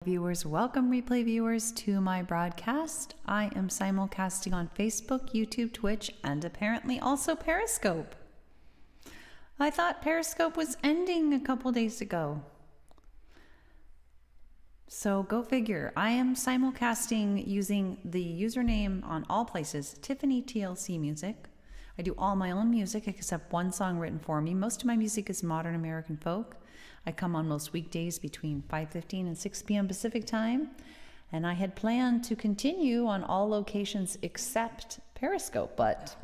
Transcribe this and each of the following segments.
Viewers, welcome replay viewers to my broadcast. I am simulcasting on Facebook, YouTube, Twitch, and apparently also Periscope. I thought Periscope was ending a couple days ago. So go figure. I am simulcasting using the username on all places, Tiffany TLC Music. I do all my own music except one song written for me. Most of my music is modern American folk. I come on most weekdays between 5:15 and 6 p.m. Pacific time, and I had planned to continue on all locations except Periscope, but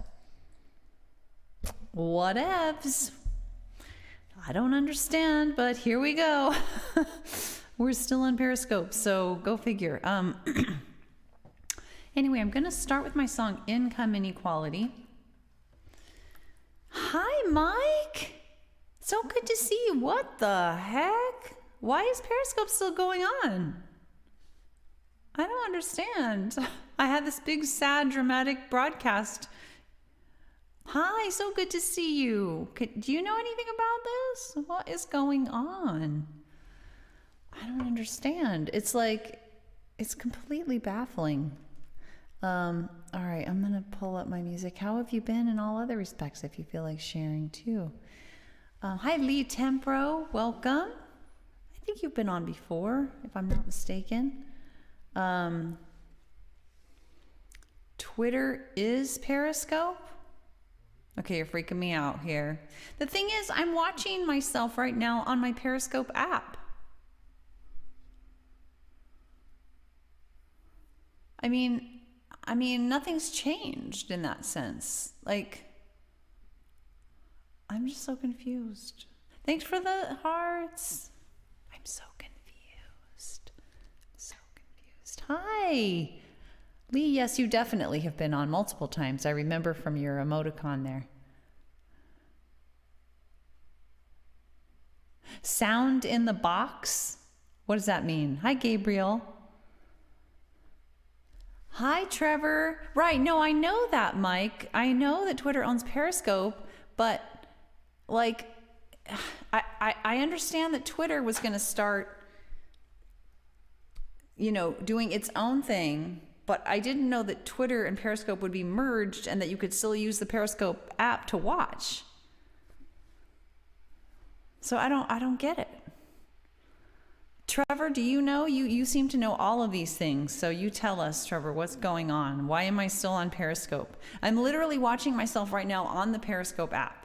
whatevs. I don't understand, but here we go. We're still on Periscope, so go figure. Anyway, I'm going to start with my song Income Inequality. Hi, Mike. So good to see you. What the heck? Why is Periscope still going on? I don't understand. I had this big, sad, dramatic broadcast. Hi, so good to see you. Do you know anything about this? What is going on? I don't understand. It's like, it's completely baffling. All right, I'm going to pull up my music. How have you been in all other respects if you feel like sharing too? Hi, Lee Tempro. Welcome. I think you've been on before, if I'm not mistaken. Twitter is Periscope? Okay, you're freaking me out here. The thing is, I'm watching myself right now on my Periscope app. I mean, nothing's changed in that sense. Like, I'm just so confused. Thanks for the hearts. I'm so confused. So confused. Hi. Lee, yes, you definitely have been on multiple times. I remember from your emoticon there. Sound in the box? What does that mean? Hi, Gabriel. Hi, Trevor. Right, no, I know that, Mike. I know that Twitter owns Periscope, but like, I understand that Twitter was going to start, doing its own thing, but I didn't know that Twitter and Periscope would be merged and that you could still use the Periscope app to watch. So I don't get it. Trevor, do you know? You seem to know all of these things. So you tell us, Trevor, what's going on? Why am I still on Periscope? I'm literally watching myself right now on the Periscope app.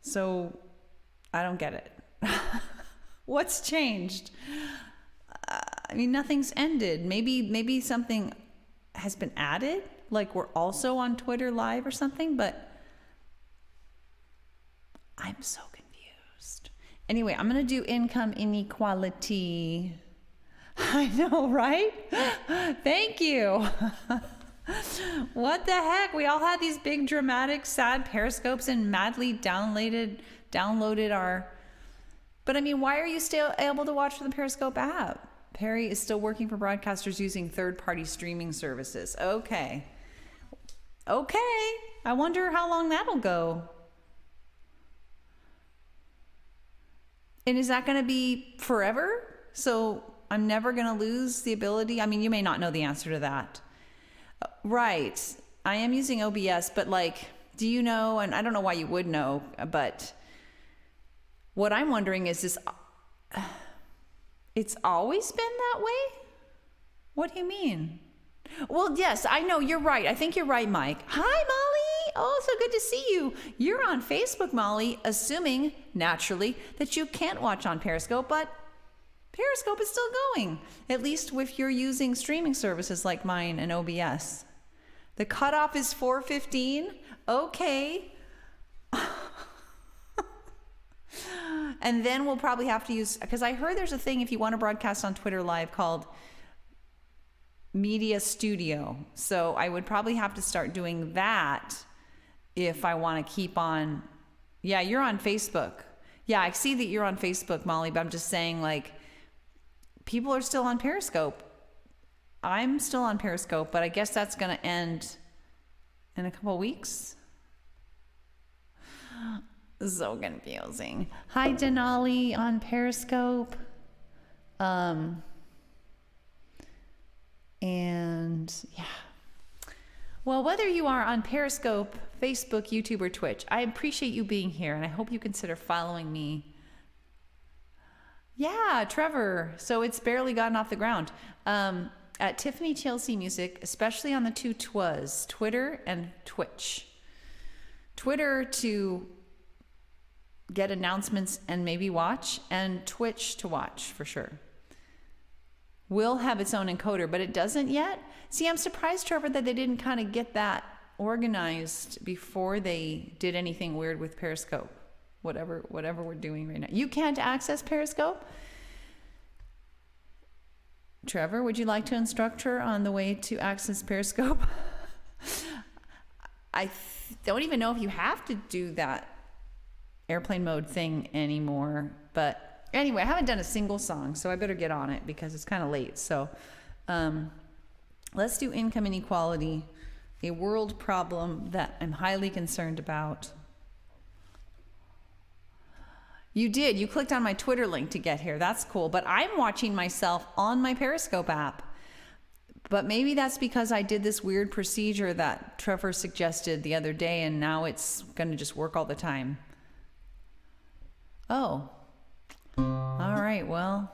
So I don't get it. What's changed? Nothing's ended. Maybe something has been added, like we're also on Twitter Live or something, but I'm so confused. Anyway, I'm going to do income inequality. I know, right? Thank you. What the heck? We all had these big, dramatic, sad Periscopes and madly downloaded our... But why are you still able to watch the Periscope app? Perry is still working for broadcasters using third-party streaming services. Okay. I wonder how long that'll go. And is that going to be forever? So I'm never going to lose the ability? You may not know the answer to that. Right. I am using OBS, but do you know, and I don't know why you would know, but what I'm wondering is it's always been that way? What do you mean? Well, yes, I know, you're right. I think you're right, Mike. Hi, Molly. Oh, so good to see you. You're on Facebook, Molly, assuming, naturally, that you can't watch on Periscope, but Periscope is still going, at least if you're using streaming services like mine and OBS. The cutoff is 4:15. Okay. And then we'll probably have to use, because I heard there's a thing if you want to broadcast on Twitter Live called Media Studio. So I would probably have to start doing that if I want to keep on. Yeah, you're on Facebook. Yeah, I see that you're on Facebook, Molly, but I'm just saying, people are still on Periscope. I'm still on Periscope, but I guess that's going to end in a couple weeks. So confusing. Hi, Denali on Periscope. And yeah. Well, whether you are on Periscope, Facebook, YouTube, or Twitch, I appreciate you being here, and I hope you consider following me. Yeah, Trevor. So it's barely gotten off the ground. At Tiffany TLC Music, especially on the two Twas, Twitter and Twitch. Twitter to get announcements and maybe watch, and Twitch to watch for sure. Will have its own encoder, but it doesn't yet. See, I'm surprised, Trevor, that they didn't kind of get that organized before they did anything weird with Periscope. Whatever we're doing right now. You can't access Periscope? Trevor, would you like to instruct her on the way to access Periscope? I don't even know if you have to do that airplane mode thing anymore. But anyway, I haven't done a single song, so I better get on it because it's kind of late. So let's do income inequality, a world problem that I'm highly concerned about. You did. You clicked on my Twitter link to get here. That's cool. But I'm watching myself on my Periscope app. But maybe that's because I did this weird procedure that Trevor suggested the other day, and now it's going to just work all the time. Oh. All right. Well,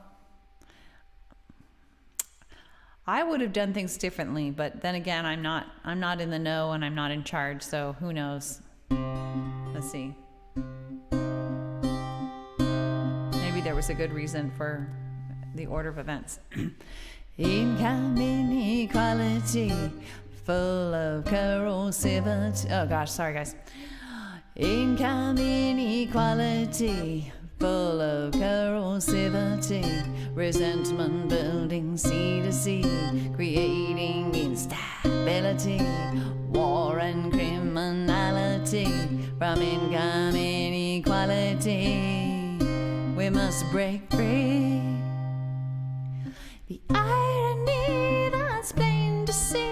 I would have done things differently, but then again, I'm not in the know and I'm not in charge, so who knows? Let's see. There was a good reason for the order of events. Income inequality, full of corrosivity. Oh gosh, sorry guys. Income inequality, full of corrosivity, resentment building sea to sea, creating instability, war and criminality, from income inequality. We must break free. The irony that's plain to see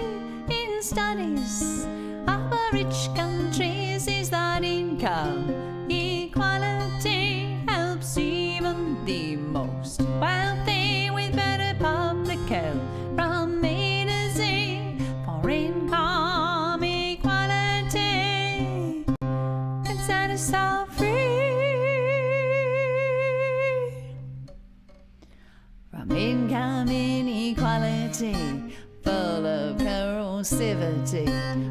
in studies of our rich countries is that income equality helps even the most wealthy with better public health from A to Z. For income equality can set us all free. Income inequality, full of corrosivity,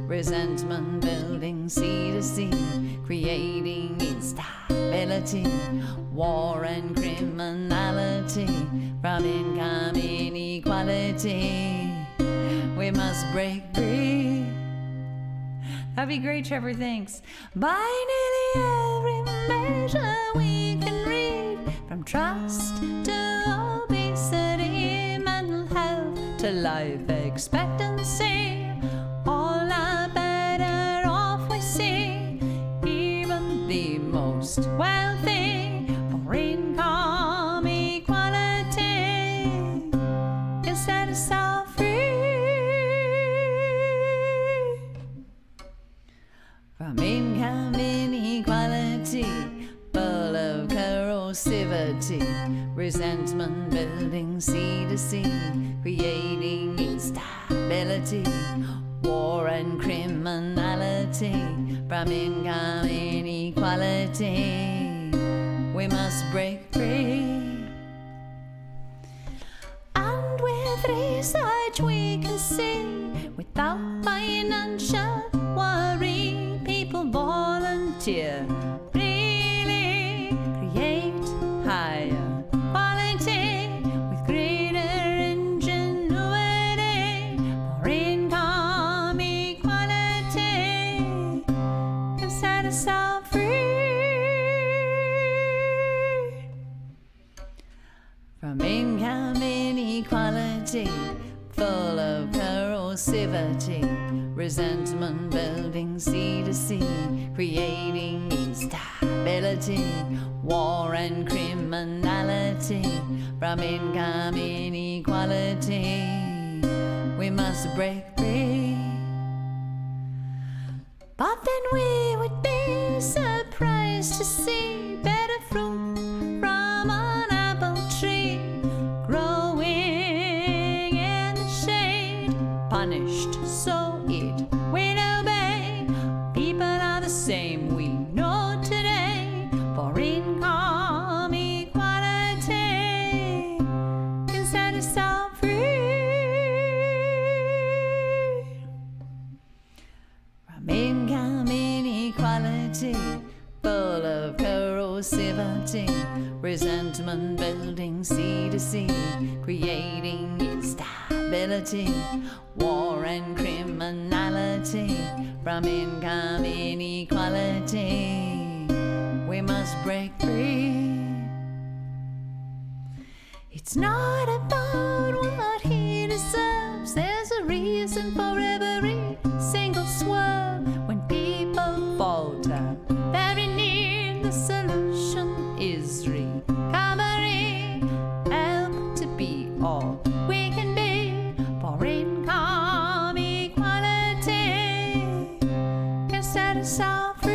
resentment building sea to sea, creating instability, war and criminality, from income inequality. We must break free. That'd be great, Trevor, thanks. By nearly every measure we can read, from trust to to life expectancy, all are better off we see, even the most wealthy, for income equality can set us all free. From income inequality, full of corrosivity, resentment building sea to sea, creating instability, war and criminality, from income inequality. We must break free. And with research we can see, without financial worry, people volunteer, really create higher quality with greater ingenuity, for income equality can set us all free. From income inequality, full of corrosivity, resentment building sea to sea, creating instability, war and criminality, from income inequality. We must break free. But then we would be surprised to see better fruit from an apple tree grow punished, so it will obey. People are the same, we know today. For income equality can set us all free. From income inequality, full of corrosivity, resentment building sea to sea, creating instability, war and criminality. From income inequality, we must break free. It's not about what he deserves. There's a reason for every single swerve. When people falter very near, the solution is recovery. Help to be all we can be. For income equality can set us all free.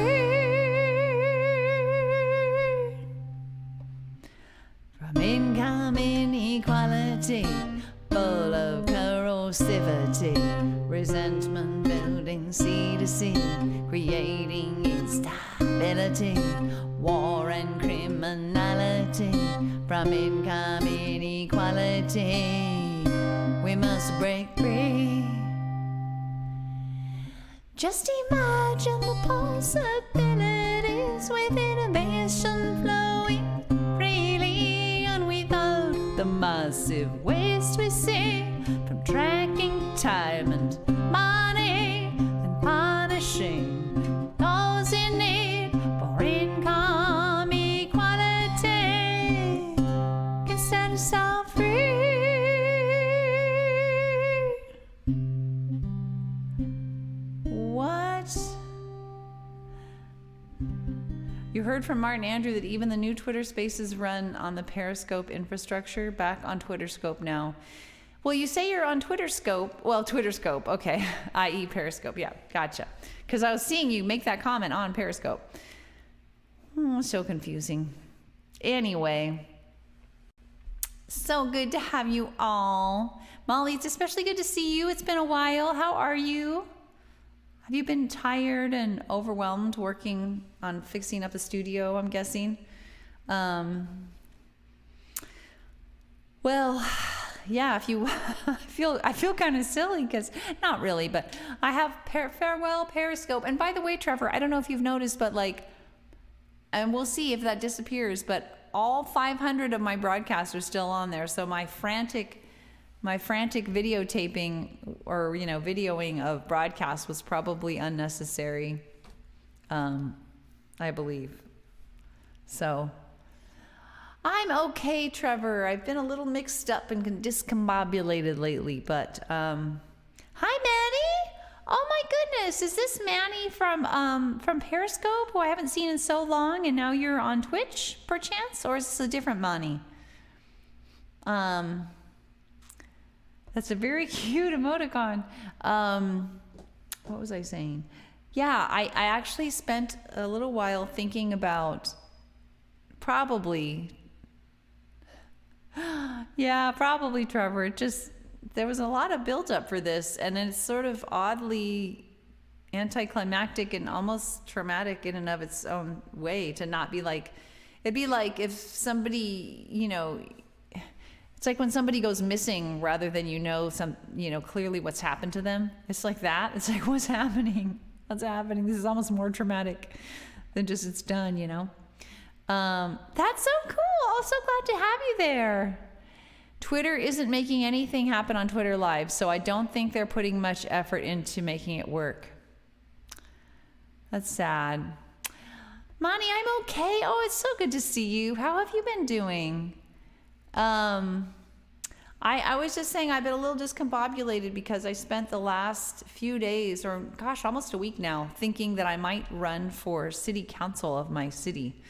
From income inequality, full of corrosivity, resentment building sea to sea, creating instability, war and criminality. From income inequality, we must break free. Just imagine the possibilities with innovation flowing freely on without the massive waste we see from tracking time and money and punishing those in need. For income equality can set us all free. What? You heard from Martin Andrew that even the new Twitter Spaces run on the Periscope infrastructure, back on Twitterscope now. Well, you say you're on Twitterscope. Well, Twitterscope, okay, i.e. Periscope. Yeah, gotcha. Because I was seeing you make that comment on Periscope. So confusing. Anyway, so good to have you all. Molly, it's especially good to see you. It's been a while. How are you? Have you been tired and overwhelmed working on fixing up a studio, I'm guessing? Well, yeah, if you I feel kind of silly because not really, but I have farewell Periscope. And by the way, Trevor, I don't know if you've noticed, but and we'll see if that disappears, but all 500 of my broadcasts are still on there. So my frantic videotaping or videoing of broadcasts was probably unnecessary, I believe. So I'm okay, Trevor. I've been a little mixed up and discombobulated lately, but hi, Manny. Oh my goodness, is this Manny from Periscope, who I haven't seen in so long, and now you're on Twitch, perchance, or is this a different Manny? That's a very cute emoticon. What was I saying? Yeah, I actually spent a little while thinking about probably, Trevor. There was a lot of buildup for this, and it's sort of oddly anticlimactic and almost traumatic in and of its own way to not be like, it'd be like if somebody, it's like when somebody goes missing rather than clearly what's happened to them. It's like that. It's like, what's happening? What's happening? This is almost more traumatic than just it's done, That's so cool. I'm so glad to have you there. Twitter isn't making anything happen on Twitter Live, so I don't think they're putting much effort into making it work. That's sad. Mani, I'm okay. Oh, it's so good to see you. How have you been doing? I was just saying I've been a little discombobulated because I spent the last few days, or gosh, almost a week now, thinking that I might run for city council of my city.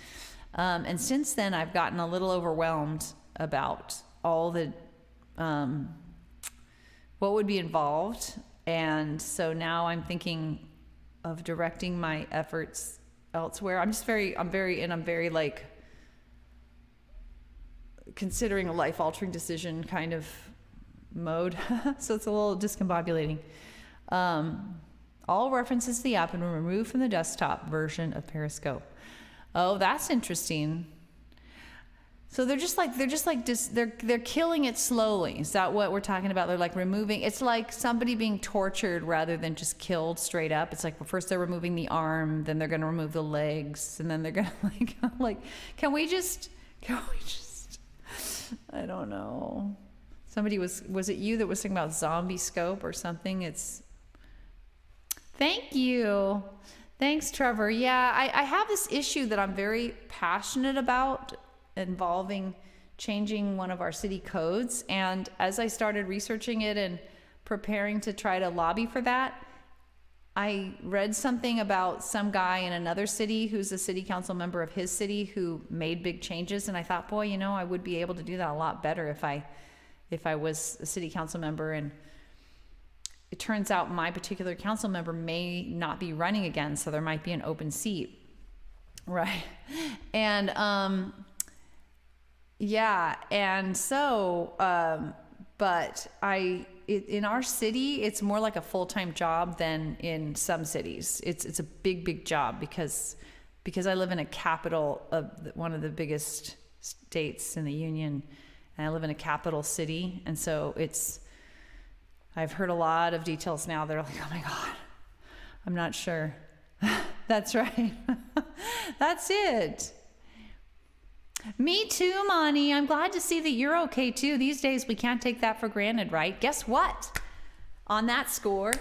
And since then, I've gotten a little overwhelmed about all the what would be involved, and so now I'm thinking of directing my efforts elsewhere. I'm very like considering a life-altering decision kind of mode, so it's a little discombobulating. All references to the app have been removed from the desktop version of Periscope. Oh, that's interesting. So they're killing it slowly. Is that what we're talking about? They're like removing, it's like somebody being tortured rather than just killed straight up. It's like, well, first they're removing the arm, then they're going to remove the legs, and then they're going to like, can we just, I don't know. Somebody was it you that was talking about zombie scope or something? Thank you. Thanks, Trevor. Yeah, I have this issue that I'm very passionate about involving changing one of our city codes. And as I started researching it and preparing to try to lobby for that, I read something about some guy in another city who's a city council member of his city who made big changes. And I thought, boy, you know, I would be able to do that a lot better if I was a city council member. And it turns out my particular council member may not be running again, so there might be an open seat. Right. And yeah, and so but in our city, it's more like a full-time job than in some cities. It's a big job because I live in a capital of one of the biggest states in the union, and I live in a capital city, and so I've heard a lot of details now. They're like, oh my God, I'm not sure. That's right. That's it. Me too, Moni. I'm glad to see that you're okay too. These days we can't take that for granted, right? Guess what? On that score,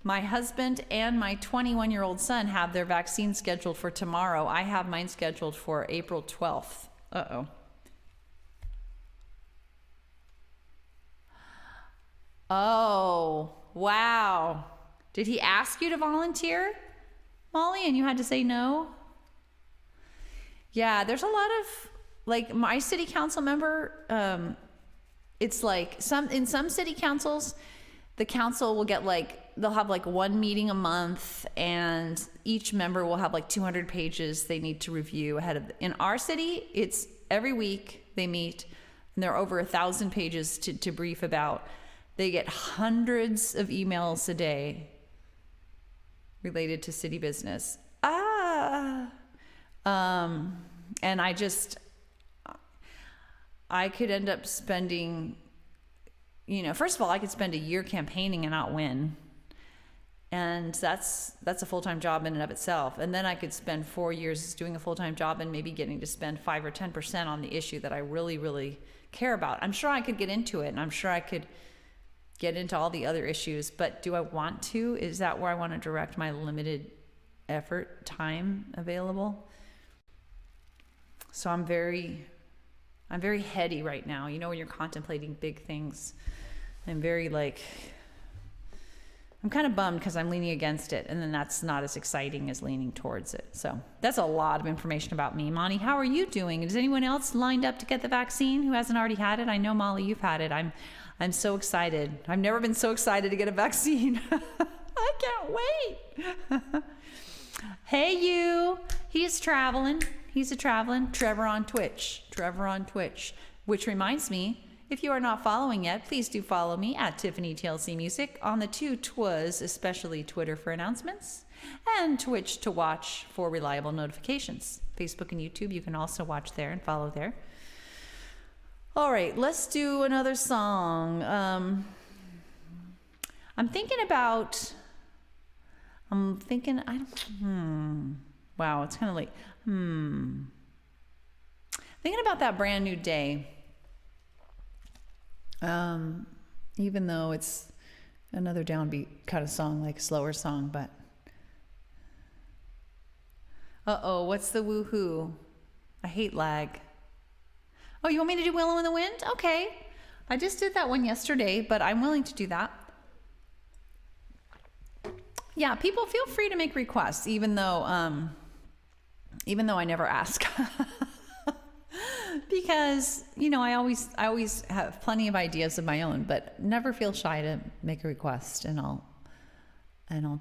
my husband and my 21-year-old son have their vaccine scheduled for tomorrow. I have mine scheduled for April 12th. Uh-oh. Oh, wow. Did he ask you to volunteer, Molly, and you had to say no? Yeah, there's a lot of, like, my city council member, it's like in some city councils, the council will get they'll have one meeting a month, and each member will have 200 pages they need to review in our city, it's every week they meet, and there are over 1,000 pages to brief about. They get hundreds of emails a day related to city business. And I could end up spending, first of all, I could spend a year campaigning and not win. And that's a full-time job in and of itself. And then I could spend 4 years doing a full-time job and maybe getting to spend 5 or 10% on the issue that I really, really care about. I'm sure I could get into it, and I'm sure I could get into all the other issues, but do I want to? Is that where I want to direct my limited effort, time available? So I'm very heady right now. When you're contemplating big things, I'm very I'm kind of bummed because I'm leaning against it, and then that's not as exciting as leaning towards it. So that's a lot of information about me. Moni, how are you doing? Is anyone else lined up to get the vaccine who hasn't already had it? I know, Molly, you've had it. I'm so excited. I've never been so excited to get a vaccine. I can't wait. Hey, you. He's traveling. Trevor on Twitch. Which reminds me, if you are not following yet, please do follow me at Tiffany TLC Music on the two Twas, especially Twitter for announcements, and Twitch to watch for reliable notifications. Facebook and YouTube, you can also watch there and follow there. All right, let's do another song. Wow, it's kind of late. Thinking about That Brand New Day. Even though it's another downbeat kind of song, like a slower song, but. Uh-oh, what's the woohoo? I hate lag. Oh, you want me to do Willow in the Wind? Okay. I just did that one yesterday, but I'm willing to do that. Yeah, people feel free to make requests, even though I never ask. Because, I always have plenty of ideas of my own, but never feel shy to make a request, and I'll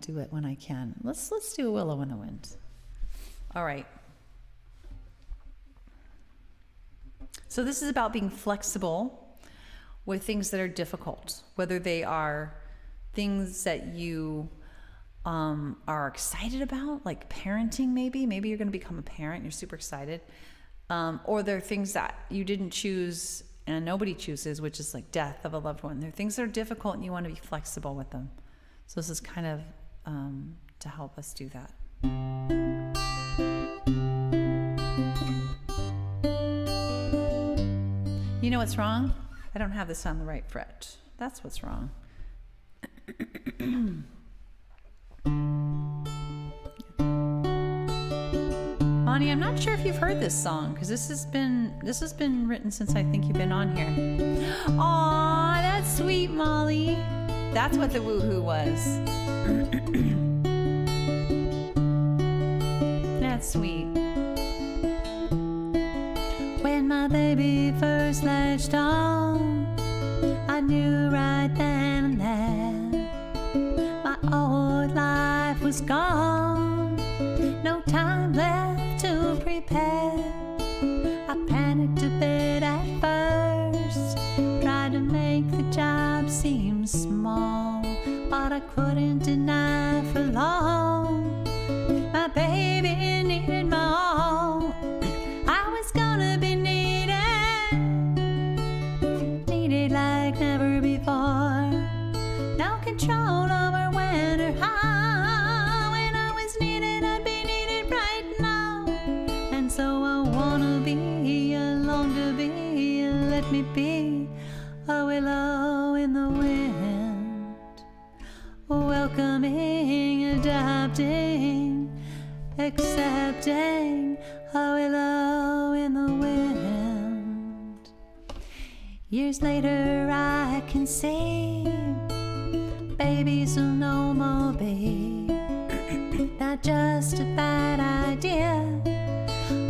do it when I can. Let's do Willow in the Wind. All right. So this is about being flexible with things that are difficult, whether they are things that you are excited about, like parenting. Maybe you're going to become a parent, you're super excited, or there are things that you didn't choose and nobody chooses, which is like death of a loved one. There are things that are difficult and you want to be flexible with them. So this is kind of to help us do that. You know what's wrong? I don't have this on the right fret. That's what's wrong. Bonnie, I'm not sure if you've heard this song, because this has been written since I think you've been on here. Aw, that's sweet, Molly. That's what the woohoo was. That's sweet. When my baby first latched on, I knew right then and there my old life was gone. No time left to prepare. I panicked a bit at first, tried to make the job seem small, but I couldn't deny for long. My baby needed my all. I was gonna be needed like never before. No control over when or how. When I was needed, I'd be needed right now. And so I wanna be, I long to be, let me be a willow in the wind, welcoming, adapting, accepting, a willow in the wind. Years later I can see babies will no more be not just a bad idea,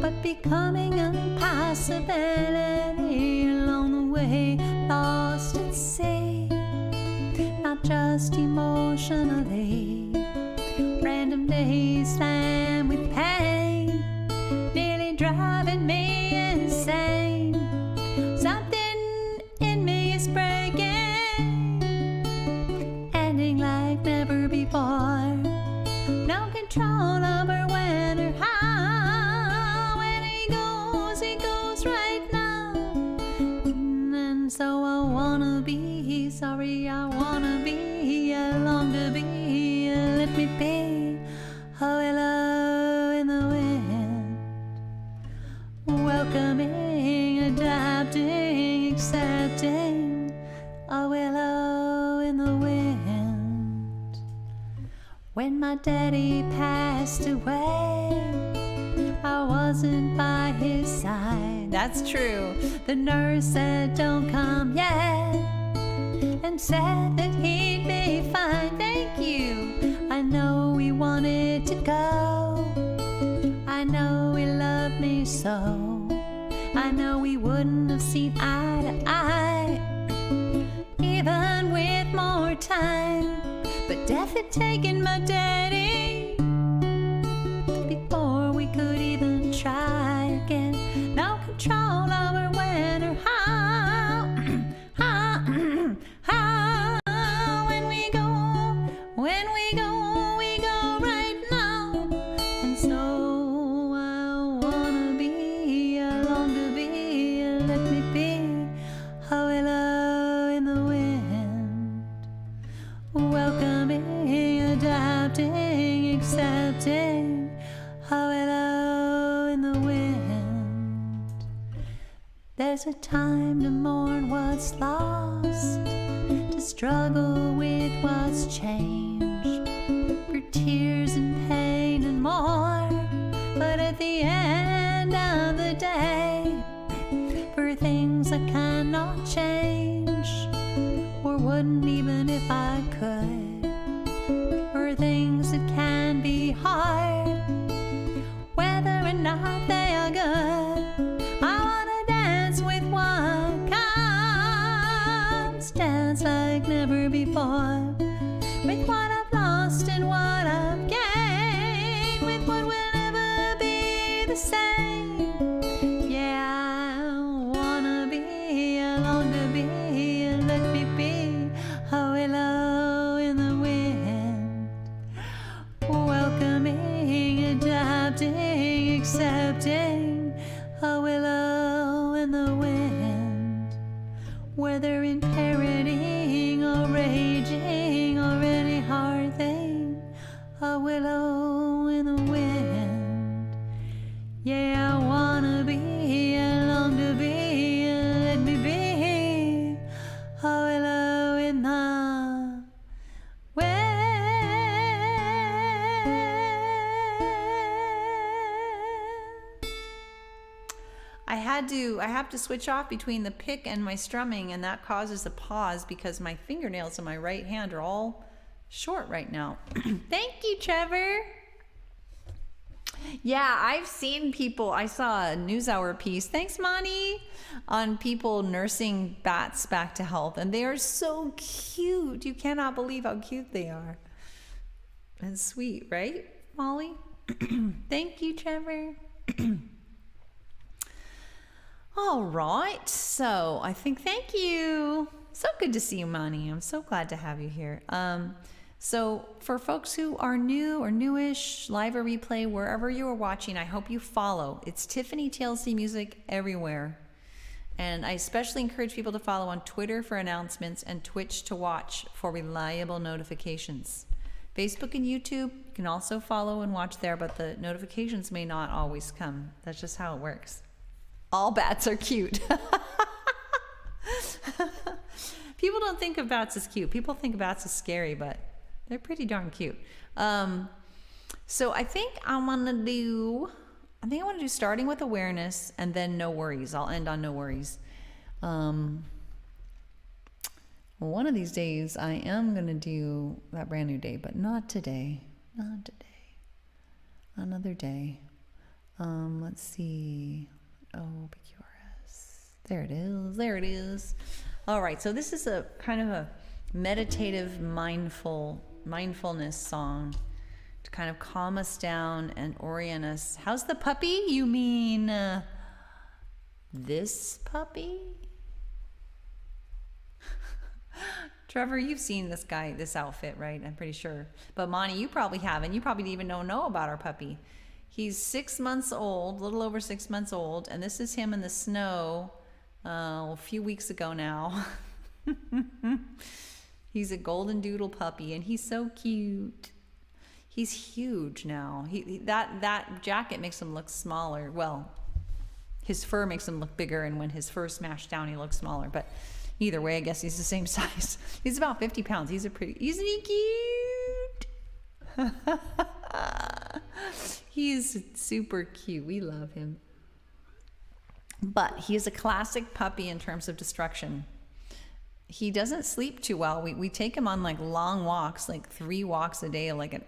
but becoming a possibility along the way, lost at sea, not just emotionally. Random days slammed with pain, nearly driving me insane. Something in me is breaking, ending like never before. No control over when or how. When he goes right now. And so I wanna be, sorry, I wanna be, I long to be, let me be a willow in the wind, welcoming, adapting, accepting, a willow in the wind. When my daddy passed away, I wasn't by his side. That's true. The nurse said, don't come yet, and said that he'd be fine. Thank you. I know he wanted to go. I know he loved me so. I know we wouldn't have seen eye to eye, even with more time. But death had taken my daddy before we could even try again. No control over when or how. How. When we go right now. And so I wanna be, I long to be, let me be a willow in the wind, welcoming, adapting, accepting, a willow in the wind. There's a time to mourn what's lost, to struggle with what's changed, for tears and pain and more. But at the end of the day, for things I cannot change, or wouldn't even if I could, for things that can be hard, whether or not they are good, I wanna dance with what comes, dance like never before, with what I've lost and what I've gained, with what will never be the same. Yeah, I wanna be, I long to be, whether in parroting or raging or any hard thing, a willow in the wind. Yeah, I wanna be, I long to be, let me be a willow in the wind. I have to switch off between the pick and my strumming, and that causes a pause because my fingernails on my right hand are all short right now. Thank you, Trevor. Yeah, I've seen people, I saw a NewsHour piece, thanks Monty, on people nursing bats back to health, and they are so cute. You cannot believe how cute they are. And sweet, right, Molly? Thank you, Trevor. All right, so I think thank you. So good to see you, Monty. I'm so glad to have you here. So for folks who are new or newish, live or replay, wherever you are watching, I hope you follow. It's Tiffany TLC Music everywhere. And I especially encourage people to follow on Twitter for announcements and Twitch to watch for reliable notifications. Facebook and YouTube, you can also follow and watch there, but the notifications may not always come. That's just how it works. All bats are cute. People don't think of bats as cute. People think of bats as scary, but they're pretty darn cute. So I think I want to do starting with awareness and then no worries. I'll end on no worries. One of these days I am going to do that brand new day, but not today. Not today. Another day. Let's see. Oh, PQRS. There it is. There it is. All right. So this is a kind of a meditative, mindfulness song to kind of calm us down and orient us. How's the puppy? You mean this puppy? Trevor, you've seen this outfit, right? I'm pretty sure. But Monty, you probably haven't. You probably even don't know about our puppy. He's 6 months old, a little over 6 months old, and this is him in the snow a few weeks ago now. He's a golden doodle puppy, and he's so cute. He's huge now. That jacket makes him look smaller. Well, his fur makes him look bigger, and when his fur's smashed down, he looks smaller. But either way, I guess he's the same size. He's about 50 pounds. Isn't he cute? He's super cute. We love him. But he is a classic puppy in terms of destruction. He doesn't sleep too well. We take him on like long walks, like 3 walks a day, like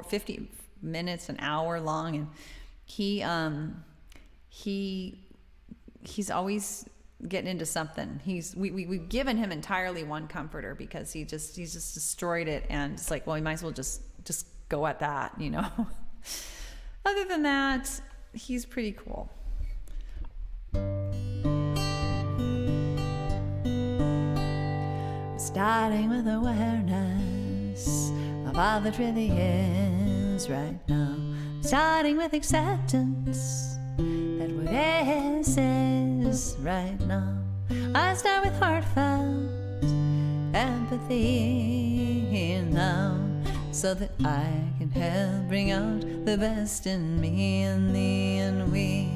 50 minutes, an hour long, and he's always getting into something. We've given him entirely one comforter because he's just destroyed it, and it's like, well, we might as well just go at that, you know. Other than that, he's pretty cool. Starting with awareness of all that really is right now. Starting with acceptance that what is right now. I start with heartfelt empathy now, so that I can help bring out the best in me and thee and we.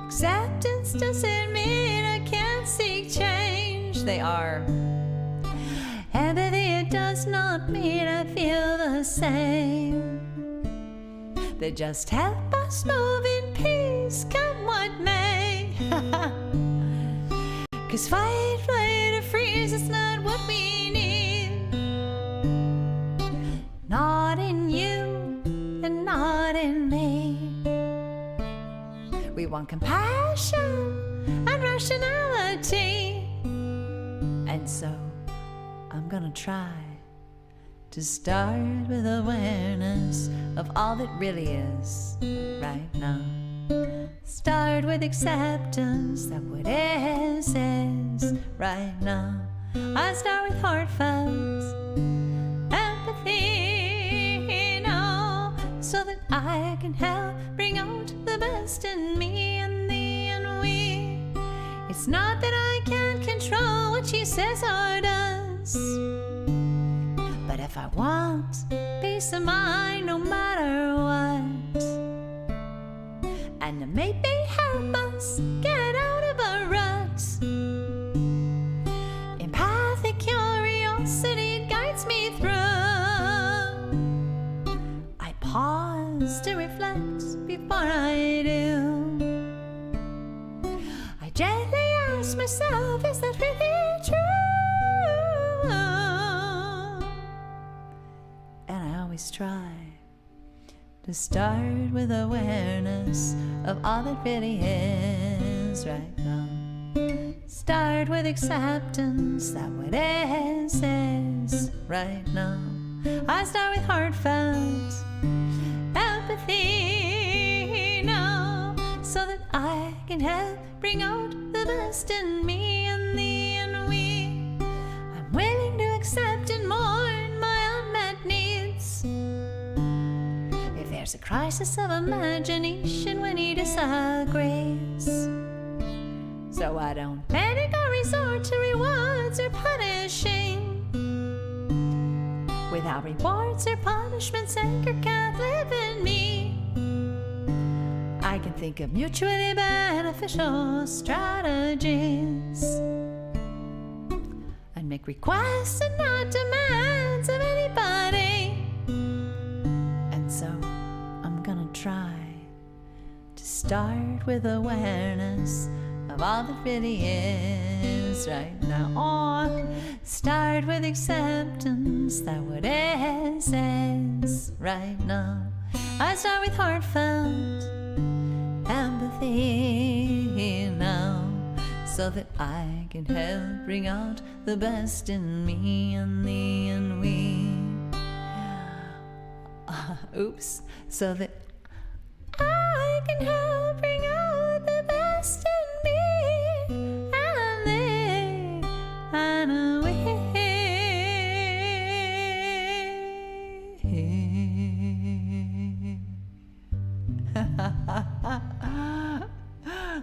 Acceptance doesn't mean I can't seek change. They are. Empathy, it does not mean I feel the same. They just help us move in peace, come what may. 'Cause fight, flight, or freeze is not what we need. Not in you and not in me. We want compassion and rationality. And so I'm gonna try to start with awareness of all that really is right now. Start with acceptance that what is right now. I start with heartfelt empathy now, so that I can help bring out the best in me and thee and we. It's not that I can't control what she says or does, but if I want peace of mind no matter what, and to maybe help us get out of a rut, empathic curiosity guides me through. I pause to reflect before I do. I gently ask myself, is that really true? And I always try to start with awareness of all that really is right now. Start with acceptance that what is right now. I start with heartfelt empathy now, so that I can help bring out the best in me and thee and we. I'm willing to accept and mourn my unmet needs. If there's a crisis of imagination when he disagrees, so I don't panic or resort to rewards or punishing. Without rewards or punishments, anger can't live in me. I can think of mutually beneficial strategies and make requests and not demands of anybody. And so I'm gonna try to start with awareness of all that really is right now. Or start with acceptance that what is right now. I start with heartfelt empathy now, so that I can help bring out the best in me and thee and we. Oops. So that I can help bring out the best in me and thee and we.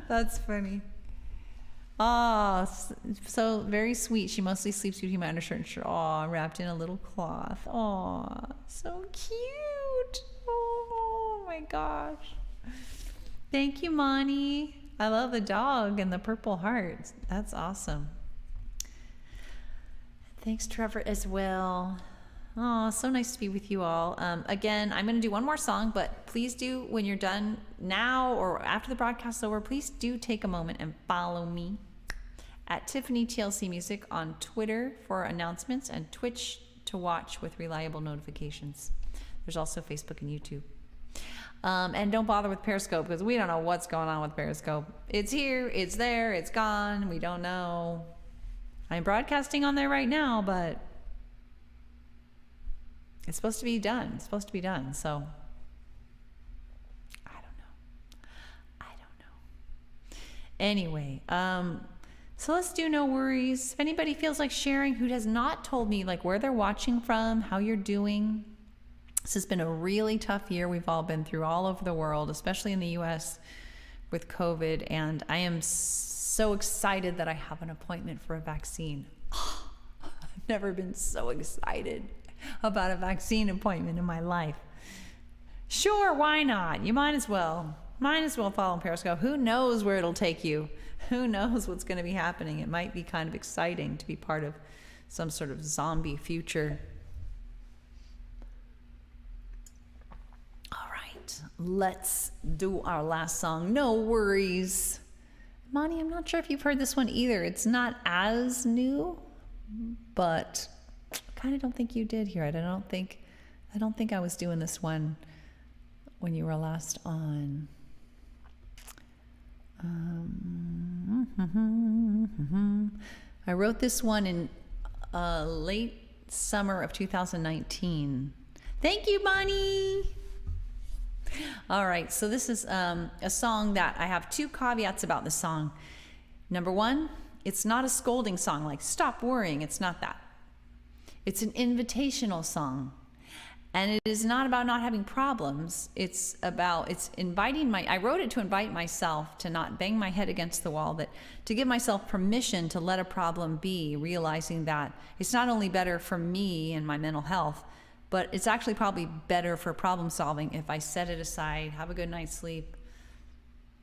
That's funny. Oh, so very sweet. She mostly sleeps between my undershirt and shirt. Oh, wrapped in a little cloth. Oh, so cute. Oh my gosh. Thank you, Moni. I love the dog and the purple heart. That's awesome. Thanks, Trevor, as well. Oh, so nice to be with you all. Again, I'm going to do one more song, but please do, when you're done now or after the broadcast is over, please do take a moment and follow me at Tiffany TLC Music on Twitter for announcements and Twitch to watch with reliable notifications. There's also Facebook and YouTube. And don't bother with Periscope because we don't know what's going on with Periscope. It's here, it's there, it's gone. We don't know. I'm broadcasting on there right now, but it's supposed to be done. It's supposed to be done. So I don't know. Anyway, so let's do no worries. If anybody feels like sharing who has not told me like where they're watching from, how you're doing. This has been a really tough year we've all been through all over the world, especially in the US with COVID. And I am so excited that I have an appointment for a vaccine. Oh, I've never been so excited about a vaccine appointment in my life. Sure, why not? You might as well follow Periscope. Who knows where it'll take you? Who knows what's going to be happening? It might be kind of exciting to be part of some sort of zombie future. All right, let's do our last song, No Worries. Moni, I'm not sure if you've heard this one either. It's not as new, but I kind of don't think you did hear it. I don't think I was doing this one when you were last on. I wrote this one in late summer of 2019. Thank you, Bonnie. All right, so this is a song that I have two caveats about the song. Number one, it's not a scolding song like stop worrying. It's not that. It's an invitational song. And it is not about not having problems. It's inviting I wrote it to invite myself to not bang my head against the wall, to give myself permission to let a problem be, realizing that it's not only better for me and my mental health, but it's actually probably better for problem solving if I set it aside, have a good night's sleep,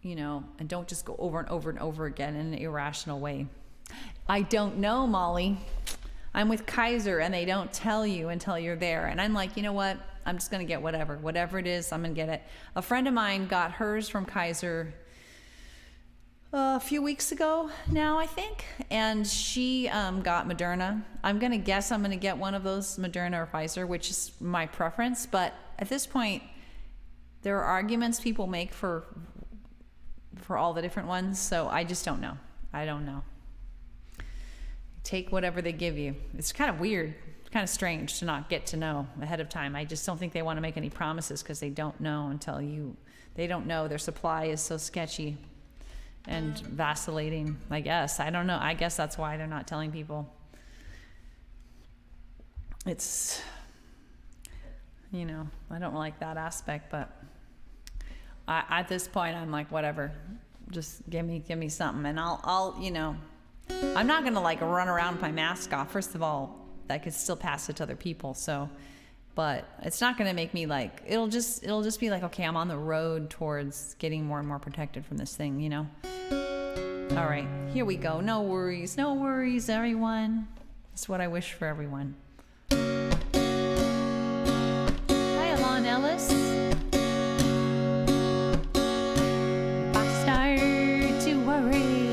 and don't just go over and over and over again in an irrational way. I don't know, Molly. I'm with Kaiser and they don't tell you until you're there. And I'm like, you know what? I'm just going to get whatever it is, I'm going to get it. A friend of mine got hers from Kaiser a few weeks ago now, I think. And she got Moderna. I'm going to guess I'm going to get one of those, Moderna or Pfizer, which is my preference. But at this point, there are arguments people make for all the different ones. So I just don't know. I don't know. Take whatever they give you. It's kind of weird, kind of strange to not get to know ahead of time. I just don't think they want to make any promises because they don't know they don't know. Their supply is so sketchy and vacillating, I guess. I don't know. I guess that's why they're not telling people. It's, I don't like that aspect, but at this point I'm like, whatever, just give me something and I'll I'm not gonna run around with my mask off. First of all, I could still pass it to other people. So, but it's not gonna make me it'll just be okay, I'm on the road towards getting more and more protected from this thing, All right, here we go. No worries, everyone. That's what I wish for everyone. Hi, Alon Ellis. If I start to worry.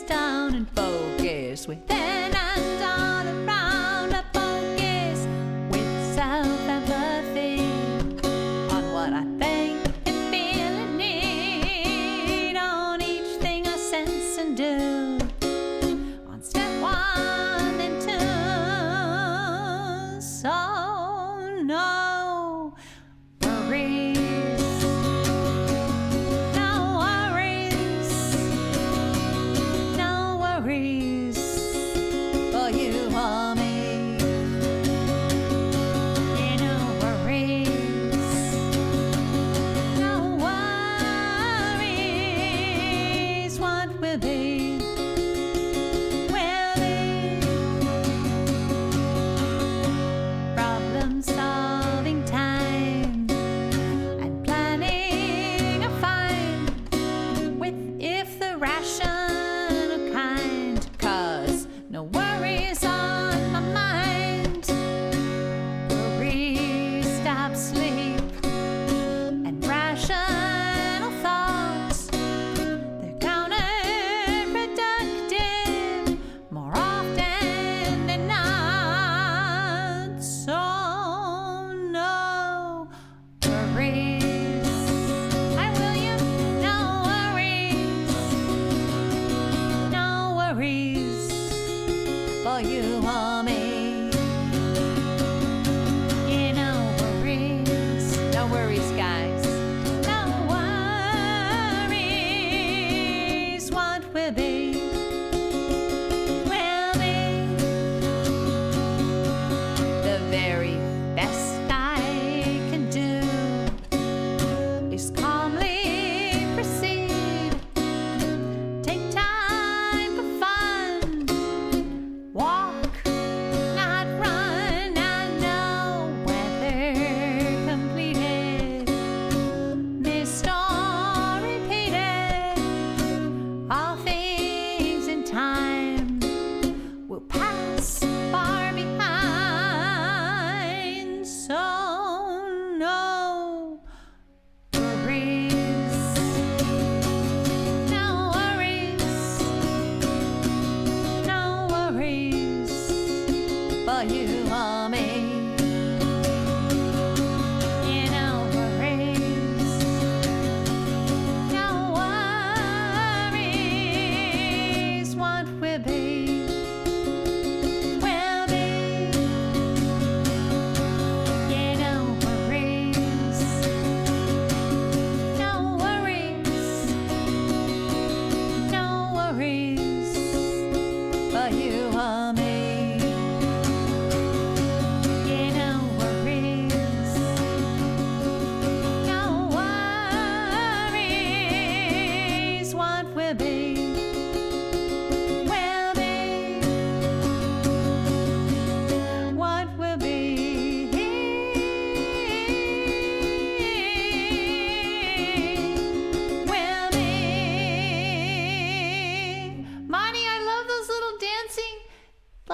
Down and focus within and all around. I focus with self-empathy on what I think and feel and need, on each thing I sense and do, on step 1 and 2. So no worries. For you or me.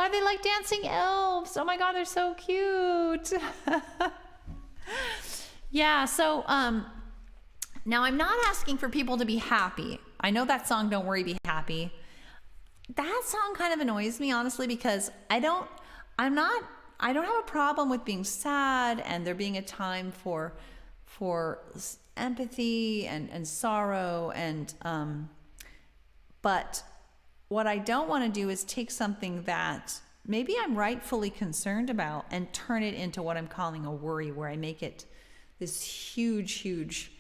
Why are they like dancing elves? Oh my God, they're so cute. Yeah, so now I'm not asking for people to be happy. I know that song, Don't Worry, Be Happy. That song kind of annoys me, honestly, because I don't have a problem with being sad and there being a time for empathy and sorrow but what I don't want to do is take something that maybe I'm rightfully concerned about and turn it into what I'm calling a worry, where I make it this huge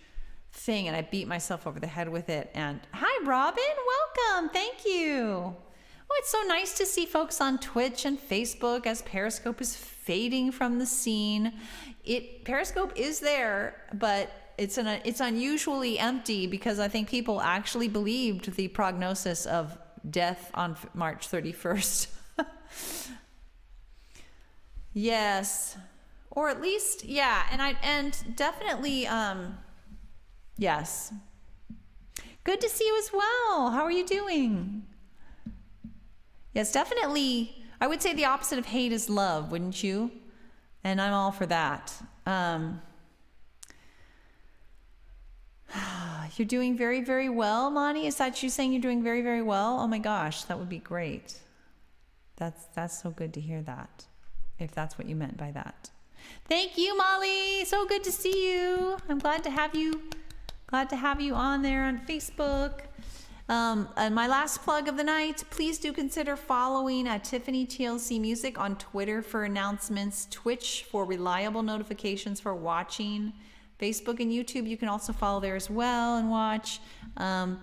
thing and I beat myself over the head with it. And hi, Robin, welcome. Thank you. Oh, it's so nice to see folks on Twitch and Facebook as Periscope is fading from the scene. Periscope is there, but it's unusually empty because I think people actually believed the prognosis of death on March 31st. Yes. Or at least, yeah, and definitely yes. Good to see you as well. How are you doing? Yes, definitely. I would say the opposite of hate is love, wouldn't you? And I'm all for that. You're doing very, very well, Monty. Is that you saying you're doing very, very well? Oh my gosh, that would be great. That's so good to hear that, if that's what you meant by that. Thank you, Molly. So good to see you. I'm glad to have you. Glad to have you on there on Facebook. And my last plug of the night, please do consider following Tiffany TLC Music on Twitter for announcements, Twitch for reliable notifications for watching, Facebook and YouTube you can also follow there as well and watch.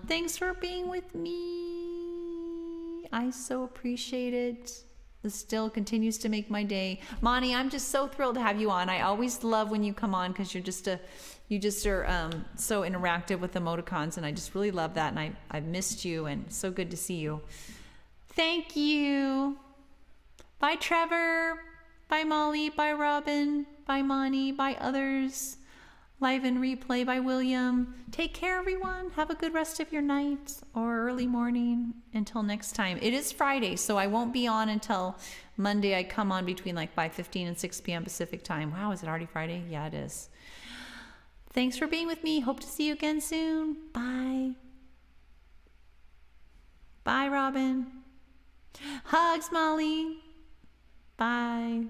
Thanks for being with me. I so appreciate it. This still continues to make my day. Monty, I'm just so thrilled to have you on. I always love when you come on because you just are so interactive with emoticons, and I just really love that. And I've missed you, and so good to see you. Thank you. Bye, Trevor. Bye, Molly. Bye, Robin. Bye, Monty. Bye, others. Live and replay by William. Take care, everyone. Have a good rest of your night or early morning. Until next time. It is Friday, so I won't be on until Monday. I come on between like 5:15 and 6 p.m. Pacific time. Wow, is it already Friday? Yeah, it is. Thanks for being with me. Hope to see you again soon. Bye. Bye, Robin. Hugs, Molly. Bye.